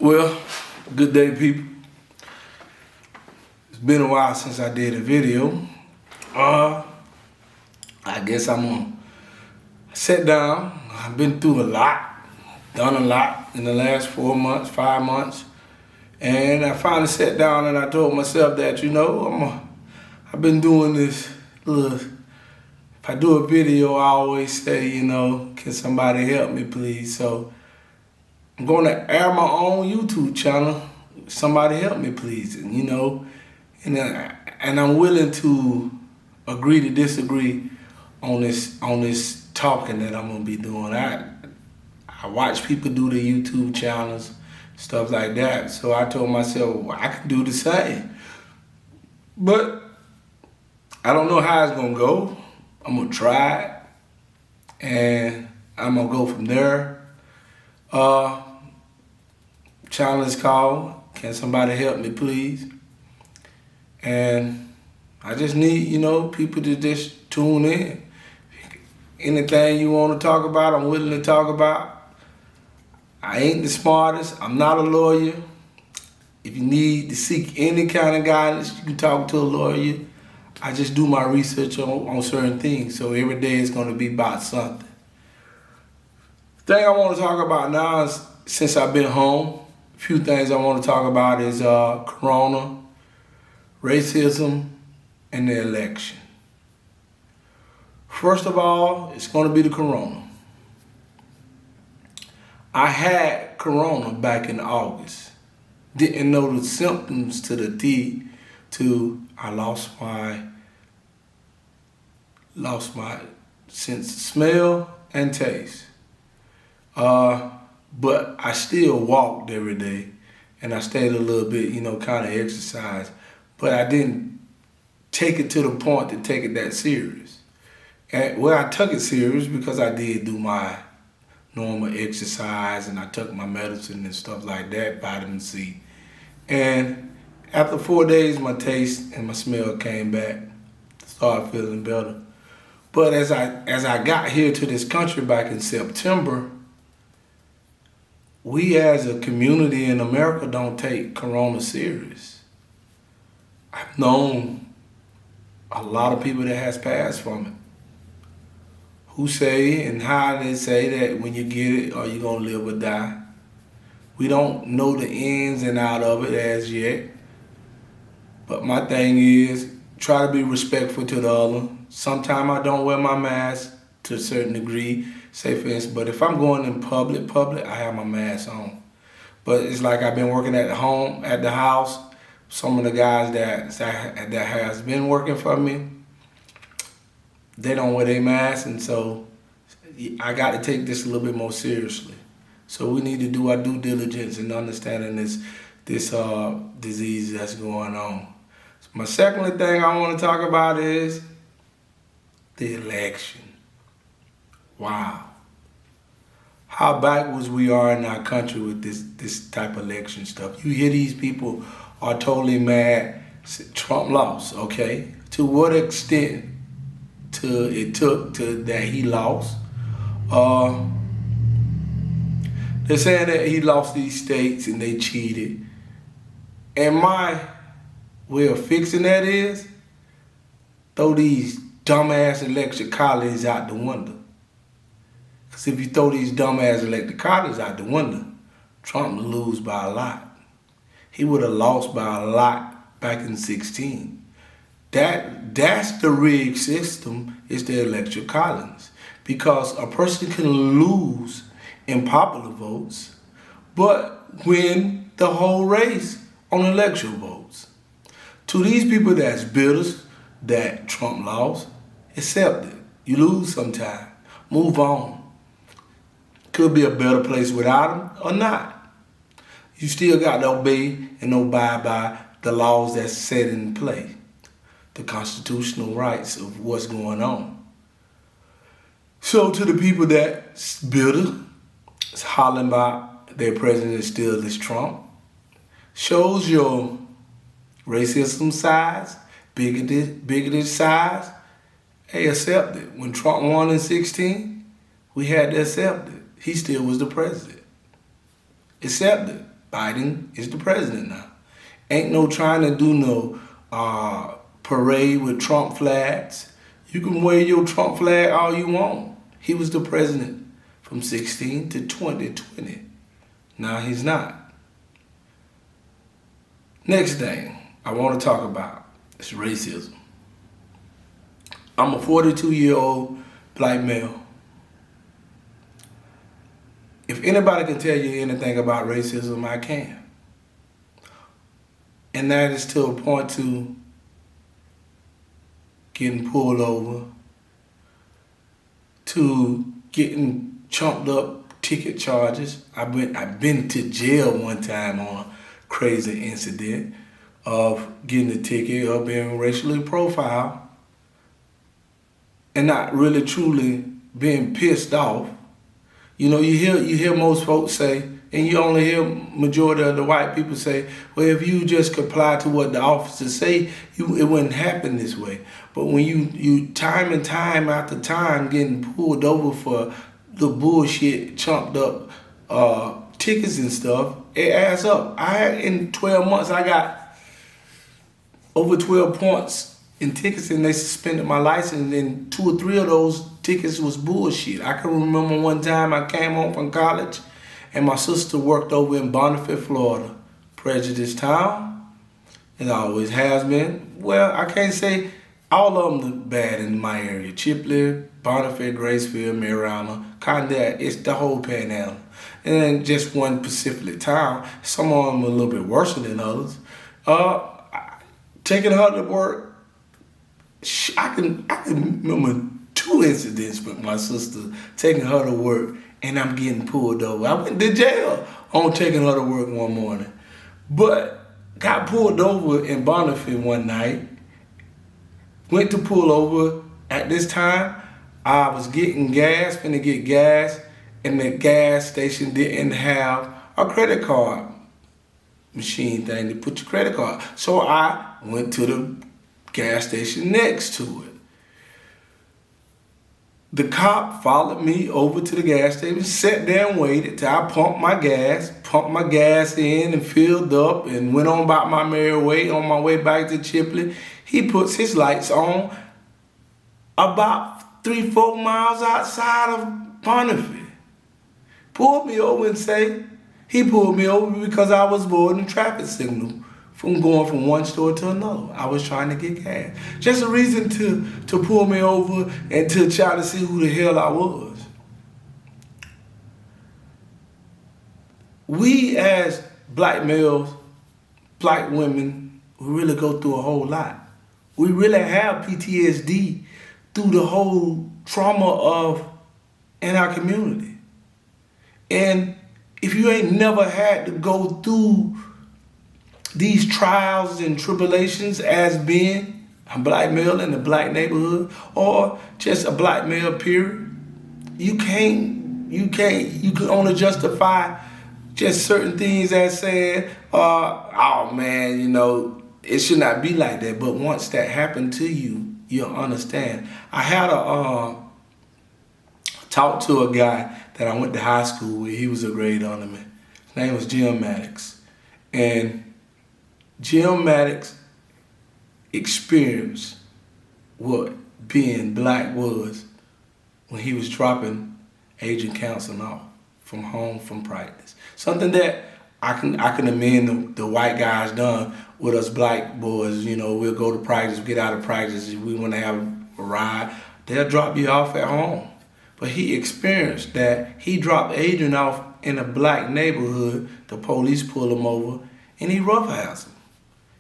Well, good day, people. It's been a while since I did a video. I guess I'm gonna sit down. I've been through a lot, done a lot in the last 4 months, 5 months. And I finally sat down and I told myself that, I've been doing this if I do a video, I always say, can somebody help me, please? So I'm going to air my own YouTube channel. Somebody help me, please. And I'm willing to agree to disagree on this talking that I'm gonna be doing. I watch people do the YouTube channels, stuff like that. So I told myself, well, I can do the same. But I don't know how it's gonna go. I'm gonna try it, and I'm gonna go from there. Channel is called Can Somebody Help Me, Please? And I just need, people to just tune in. Anything you want to talk about, I'm willing to talk about. I ain't the smartest. I'm not a lawyer. If you need to seek any kind of guidance, you can talk to a lawyer. I just do my research on certain things, so every day it's going to be about something. The thing I want to talk about now is, since I've been home, a few things I want to talk about is Corona, racism, and the election. First of all, it's going to be the Corona. I had Corona back in August. Didn't know the symptoms to the T. I lost my sense of smell and taste. But I still walked every day, and I stayed a little bit, kind of exercise. But I didn't take it to the point to take it that serious. And I took it serious because I did do my normal exercise, and I took my medicine and stuff like that, vitamin C. And after 4 days, my taste and my smell came back, started feeling better. But as I got here to this country back in September, we as a community in America don't take Corona serious. I've known a lot of people that has passed from it, who say and how they say that when you get it, are you gonna live or die? We don't know the ins and out of it as yet. But my thing is, try to be respectful to the other. Sometimes I don't wear my mask to a certain degree, say for instance, but if I'm going in public, I have my mask on. But it's like I've been working at home, at the house. Some of the guys that has been working for me, they don't wear their masks, and so I got to take this a little bit more seriously. So we need to do our due diligence in understanding this disease that's going on. So my second thing I want to talk about is the election. Wow. How backwards we are in our country with this type of election stuff. You hear these people are totally mad. Trump lost, okay? To what extent it took that he lost? They're saying that he lost these states and they cheated. And my way of fixing that is throw these dumbass elected colleges out the window. Because if you throw these dumbass elected colleges out the window, Trump will lose by a lot. He would have lost by a lot back in 2016. That's the rigged system, is the electoral college. Because a person can lose in popular votes, but win the whole race on electoral votes. To these people that's bitter that Trump lost, accept it. You lose sometime. Move on. Could be a better place without him or not. You still got to obey and abide by the laws that's set in play, the constitutional rights of what's going on. So to the people that's bitter, it's hollering about their president still is Trump, shows your racism size, bigoted size. Hey, accept it. When Trump won in 2016, we had to accept it. He still was the president. Accept it. Biden is the president now. Ain't no trying to do no parade with Trump flags. You can wear your Trump flag all you want. He was the president from 16 to 2020. Now he's not. Next thing I want to talk about is racism. I'm a 42-year-old black male. If anybody can tell you anything about racism, I can. And that is to a point to getting pulled over, to getting chumped up ticket charges. I've been to jail one time on a crazy incident of getting a ticket of being racially profiled and not really truly being pissed off. You know, you hear most folks say, and you only hear majority of the white people say, well, if you just comply to what the officers say, it wouldn't happen this way. But when you time and time after time getting pulled over for the bullshit, chumped up tickets and stuff, it adds up. In 12 months, I got over 12 points in tickets, and they suspended my license, and 2 or 3 of those tickets was bullshit. I can remember one time I came home from college, and my sister worked over in Bonifay, Florida. Prejudice town. It always has been. Well, I can't say all of them look bad in my area. Chipley, Bonifay, Gracefield, Mariana, Condé, it's the whole panhandle. And then just one specific town. Some of them a little bit worse than others. Taking her to work, I can remember 2 incidents with my sister taking her to work, and I'm getting pulled over. I went to jail on taking her to work one morning. But got pulled over in Bonifay one night. Went to pull over. At this time, I was getting gas, finna get gas, and the gas station didn't have a credit card machine thing to put your credit card. So I went to the gas station next to it. The cop followed me over to the gas station, sat there and waited till I pumped my gas in and filled up and went on about my merry way. On my way back to Chipley, he puts his lights on about 3-4 miles outside of Bonifay. Pulled me over and say, he pulled me over because I was avoiding traffic signal from going from one store to another. I was trying to get gas. Just a reason to pull me over and to try to see who the hell I was. We as black males, black women, we really go through a whole lot. We really have PTSD through the whole trauma in our community. And if you ain't never had to go through these trials and tribulations as being a black male in a black neighborhood or just a black male period, you can only justify just certain things as saying, oh man, you know, it should not be like that. But once that happened to you, you'll understand. I had talked to a guy that I went to high school with. He was a grade under me. His name was Jim Maddox. And Jim Maddox experienced what being black was when he was dropping Agent Counseling off from home from practice. Something that I can amend the white guys done with us black boys. You know, we'll go to practice, get out of practice, if we want to have a ride, they'll drop you off at home. But he experienced that. He dropped Adrian off in a black neighborhood. The police pulled him over, and he roughhoused him.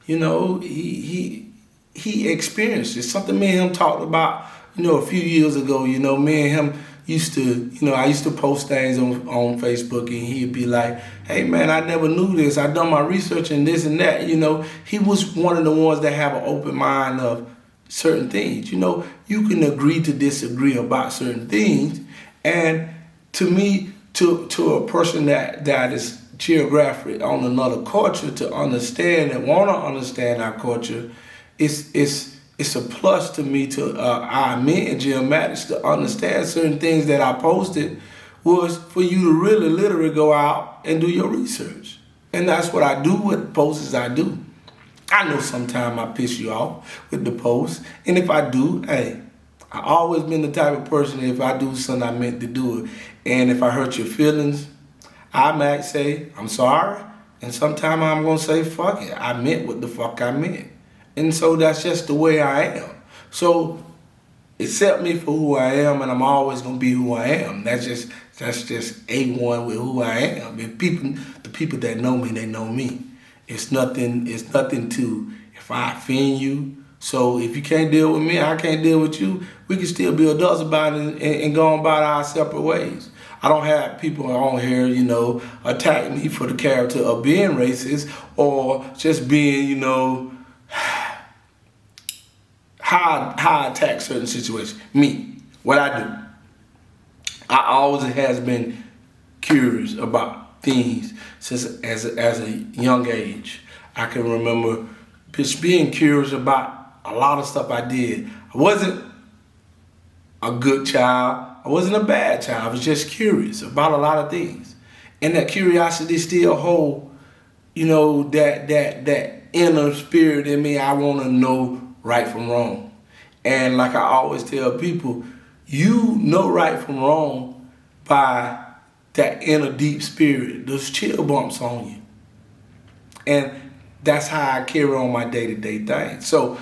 You know, he experienced it. Something me and him talked about, you know, a few years ago. You know, me and him used to, you know, I used to post things on Facebook, and he'd be like, hey man, I never knew this. I done my research and this and that. You know, he was one of the ones that have an open mind of certain things. You know, you can agree to disagree about certain things. And to me, to a person that is geographic on another culture, to understand and want to understand our culture, it's a plus to me to me and Jim Maddox to understand certain things that I posted was for you to really literally go out and do your research. And that's what I do with the posts I do. I know sometimes I piss you off with the post. And if I do, hey, I always been the type of person, if I do something I meant to do it. And if I hurt your feelings, I might say, I'm sorry. And sometimes I'm going to say, fuck it. I meant what the fuck I meant. And so that's just the way I am. So accept me for who I am, and I'm always going to be who I am. That's just A1 with who I am. If the people that know me, they know me. It's nothing to, if I offend you. So if you can't deal with me, I can't deal with you. We can still be adults about it and go on about our separate ways. I don't have people on here, attack me for the character of being racist or just being, how I attack certain situations. Me, what I do. I always has been curious about things since as a young age. I can remember just being curious about a lot of stuff I did. I wasn't a good child. I wasn't a bad child. I was just curious about a lot of things. And that curiosity still hold, that inner spirit in me. I want to know right from wrong. And like I always tell people, you know right from wrong by that inner deep spirit, those chill bumps on you. And that's how I carry on my day-to-day thing. So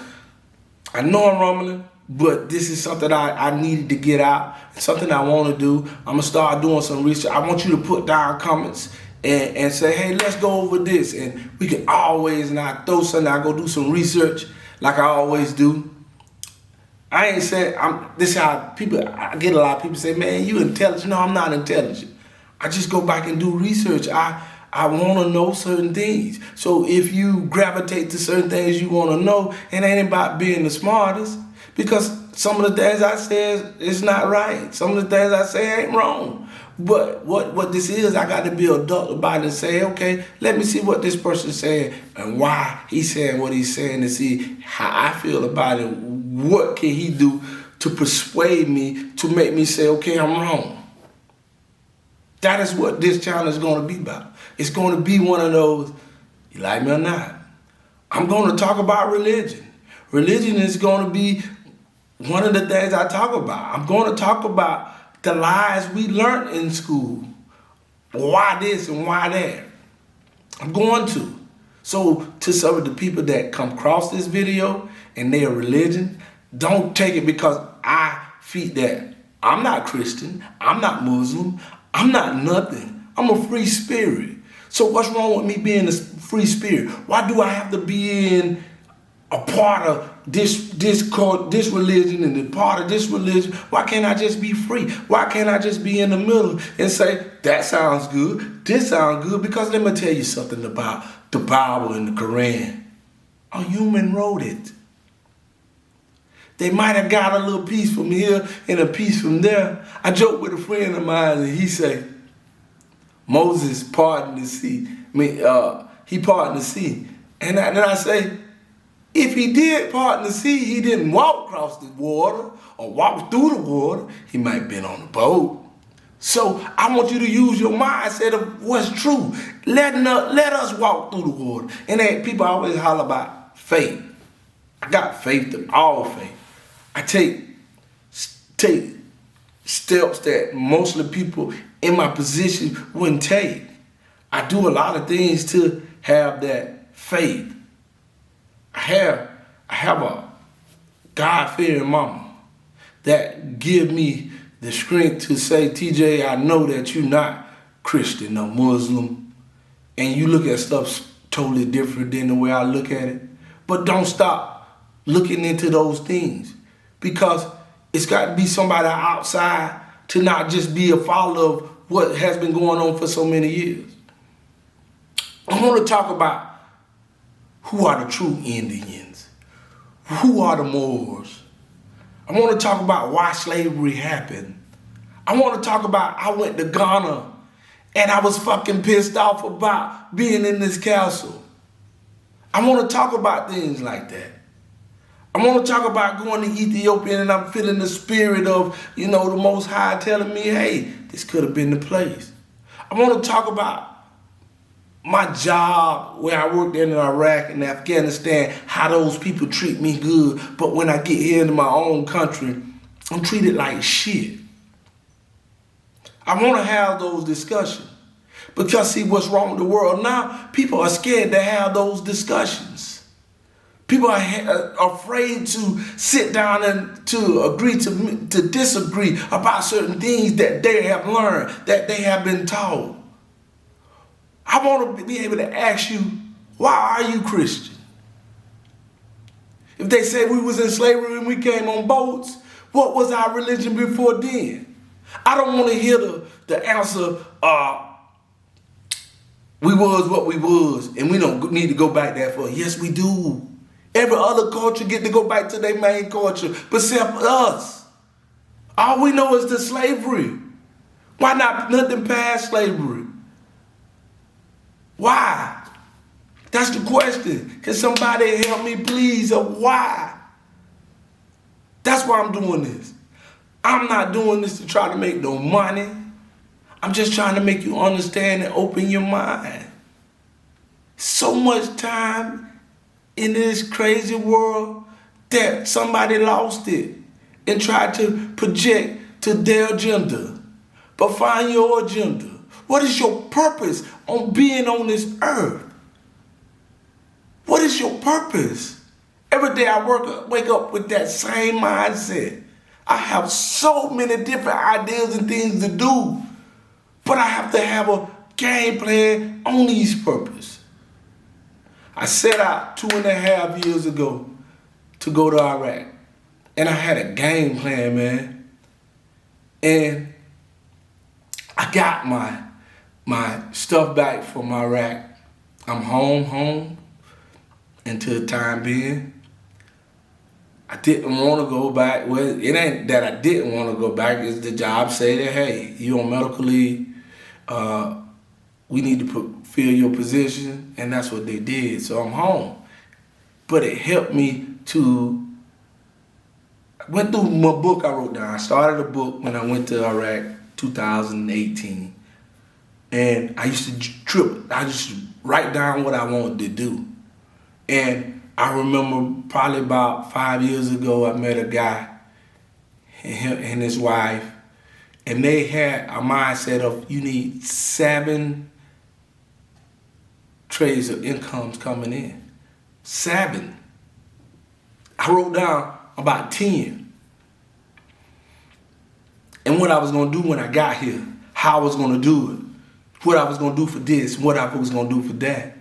I know I'm rumbling, but this is something I needed to get out, something I want to do. I'm going to start doing some research. I want you to put down comments and say, hey, let's go over this. And we can always, and I throw something, I go do some research like I always do. I ain't saying, this is how I get a lot of people say, man, you intelligent. No, I'm not intelligent. I just go back and do research. I want to know certain things. So if you gravitate to certain things you want to know, it ain't about being the smartest, because some of the things I say is not right. Some of the things I say ain't wrong. But what this is, I got to be adult about it and say, okay, let me see what this person's saying and why he's saying what he's saying, to see how I feel about it. What can he do to persuade me, to make me say, okay, I'm wrong? That is what this channel is going to be about. It's going to be one of those, you like me or not. I'm going to talk about religion. Religion is going to be one of the things I talk about. I'm going to talk about the lies we learned in school. Why this and why that? I'm going to. So to some of the people that come across this video and they are religion, don't take it because I feed that. I'm not Christian. I'm not Muslim. I'm not nothing. I'm a free spirit. So what's wrong with me being a free spirit? Why do I have to be in a part of this religion and a part of this religion? Why can't I just be free? Why can't I just be in the middle and say, that sounds good, this sounds good? Because let me tell you something about the Bible and the Quran. A human wrote it. They might have got a little piece from here and a piece from there. I joke with a friend of mine and he say, Moses parted the sea. He parted the sea. And then I say, if he did part the sea, he didn't walk across the water or walk through the water. He might have been on a boat. So I want you to use your mindset of what's true. Let us walk through the water. And then people always holler about faith. I got faith, all faith. I take steps that most of the people in my position wouldn't take. I do a lot of things to have that faith. I have a God-fearing mama that give me the strength to say, TJ, I know that you're not Christian or Muslim, and you look at stuff totally different than the way I look at it. But don't stop looking into those things, because it's got to be somebody outside to not just be a follower of what has been going on for so many years. I want to talk about who are the true Indians? Who are the Moors? I want to talk about why slavery happened. I want to talk about I went to Ghana and I was fucking pissed off about being in this castle. I want to talk about things like that. I want to talk about going to Ethiopia and I'm feeling the spirit of, the Most High telling me, hey, this could have been the place. I want to talk about my job where I worked in Iraq and Afghanistan, how those people treat me good, but when I get here into my own country, I'm treated like shit. I want to have those discussions because see what's wrong with the world now, people are scared to have those discussions. People are afraid to sit down and to agree to disagree about certain things that they have learned, that they have been taught. I want to be able to ask you, why are you Christian? If they say we was in slavery and we came on boats, what was our religion before then? I don't want to hear the answer, we was what we was, and we don't need to go back that far. Yes, we do. Every other culture get to go back to their main culture, but except us. All we know is the slavery. Why not nothing past slavery? Why? That's the question. Can somebody help me, please, of why? That's why I'm doing this. I'm not doing this to try to make no money. I'm just trying to make you understand and open your mind. So much time in this crazy world that somebody lost it and tried to project to their agenda. But find your agenda. What is your purpose on being on this earth? What is your purpose? Every day I wake up with that same mindset. I have so many different ideas and things to do, but I have to have a game plan on these purposes. I set out 2.5 years ago to go to Iraq, and I had a game plan, man. And I got my stuff back from Iraq. I'm home, until the time being. I didn't want to go back. Well, it ain't that I didn't want to go back. It's the job say that, hey, you on medical leave. We need to fill your position, and that's what they did. So I'm home. But it helped me to, I went through my book I wrote down. I started a book when I went to Iraq, 2018. And I used to I used to write down what I wanted to do. And I remember probably about 5 years ago, I met a guy and his wife, and they had a mindset of you need 7 trades of incomes coming in. 7. I wrote down about 10. And what I was gonna do when I got here, how I was gonna do it, what I was gonna do for this, what I was gonna do for that.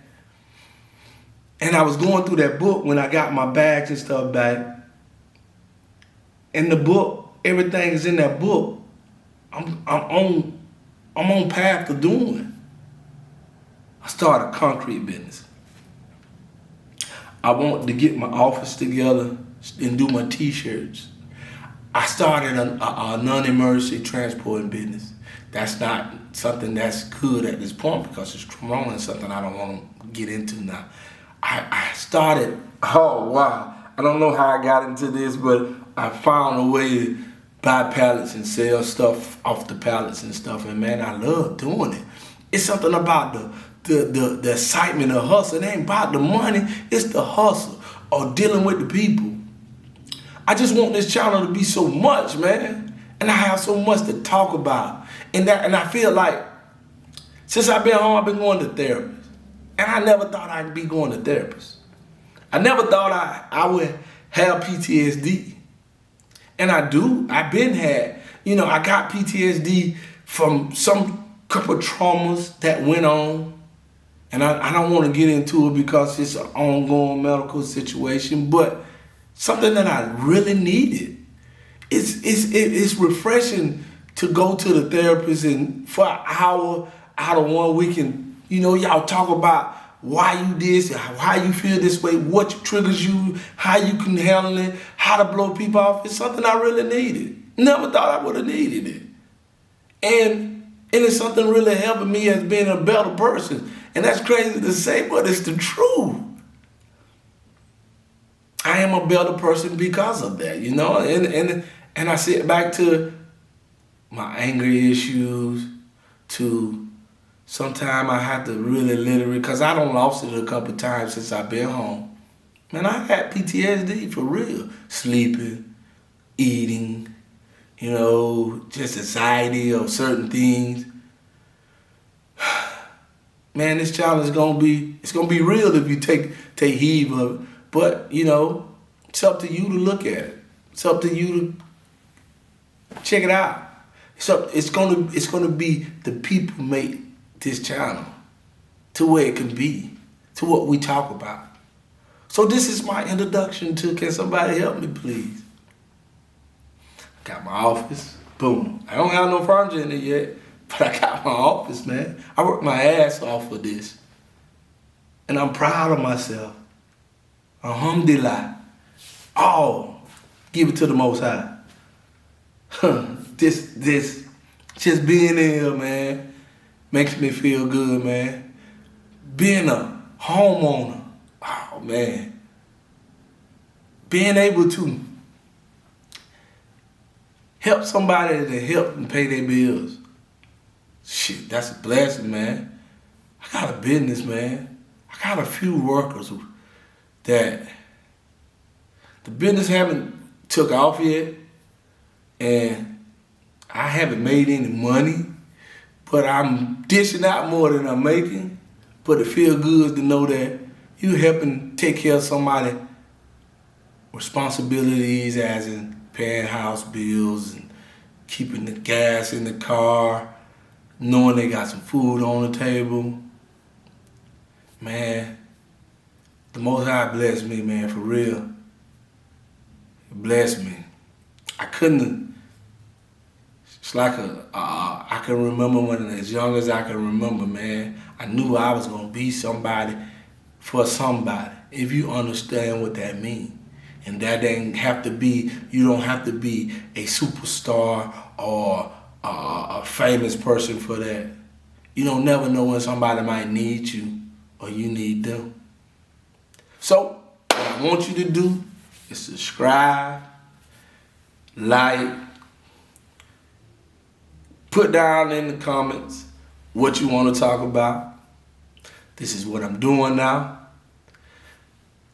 And I was going through that book when I got my bags and stuff back. In the book, everything is in that book. I'm on path to doing. I started a concrete business. I wanted to get my office together and do my t-shirts. I started a non-emergency transporting business. That's not something that's good at this point because it's wrong and something I don't want to get into now. I started, oh wow, I don't know how I got into this, but I found a way to buy pallets and sell stuff off the pallets and stuff, and man, I love doing it. It's something about the excitement of hustle. It ain't about the money, it's the hustle or dealing with the people. I just want this channel to be so much, man, and I have so much to talk about. And I feel like since I've been home, I've been going to therapy. And I never thought I'd be going to therapist. I never thought I would have PTSD. And I do. I've been had. I got PTSD from some couple of traumas that went on. And I don't want to get into it because it's an ongoing medical situation, but something that I really needed. It's refreshing to go to the therapist and for an hour out of one week, y'all talk about why you this, how you feel this way, what triggers you, how you can handle it, how to blow people off. It's something I really needed. Never thought I would have needed it. And it's something really helping me as being a better person. And that's crazy to say, but it's the truth. I am a better person because of that, and I sit back to my anger issues, to Sometimes I have to really literally, because I done lost it a couple times since I've been home. Man, I had PTSD for real. Sleeping, eating, just anxiety of certain things. Man, this challenge is gonna be real if you take heed of it. But, it's up to you to look at it. It's up to you to check it out. It's gonna be the people make this channel to where it can be, to what we talk about. So this is my introduction to Can Somebody Help Me Please? Got my office, boom. I don't have no furniture in it yet, but I got my office, man. I worked my ass off for this. And I'm proud of myself. Alhamdulillah. Give it to the Most High. This, just being in here, man, makes me feel good, man. Being a homeowner, oh man. Being able to help somebody to help and pay their bills. Shit, that's a blessing, man. I got a business, man. I got a few workers that the business haven't took off yet, and I haven't made any money, but I'm dishing out more than I'm making. But it feels good to know that you helping take care of somebody's responsibilities, as in paying house bills and keeping the gas in the car, knowing they got some food on the table. Man, the Most High blessed me, man, for real. He blessed me. I couldn't, it's like I can remember when, as young as I can remember, man, I knew I was gonna be somebody for somebody, if you understand what that means. And that ain't have to be, you don't have to be a superstar or a famous person for that. You don't never know when somebody might need you or you need them. So, what I want you to do is subscribe, like, put down in the comments what you want to talk about. This is what I'm doing now.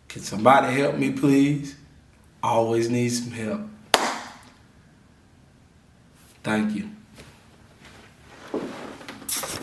Can somebody help me, please? I always need some help. Thank you.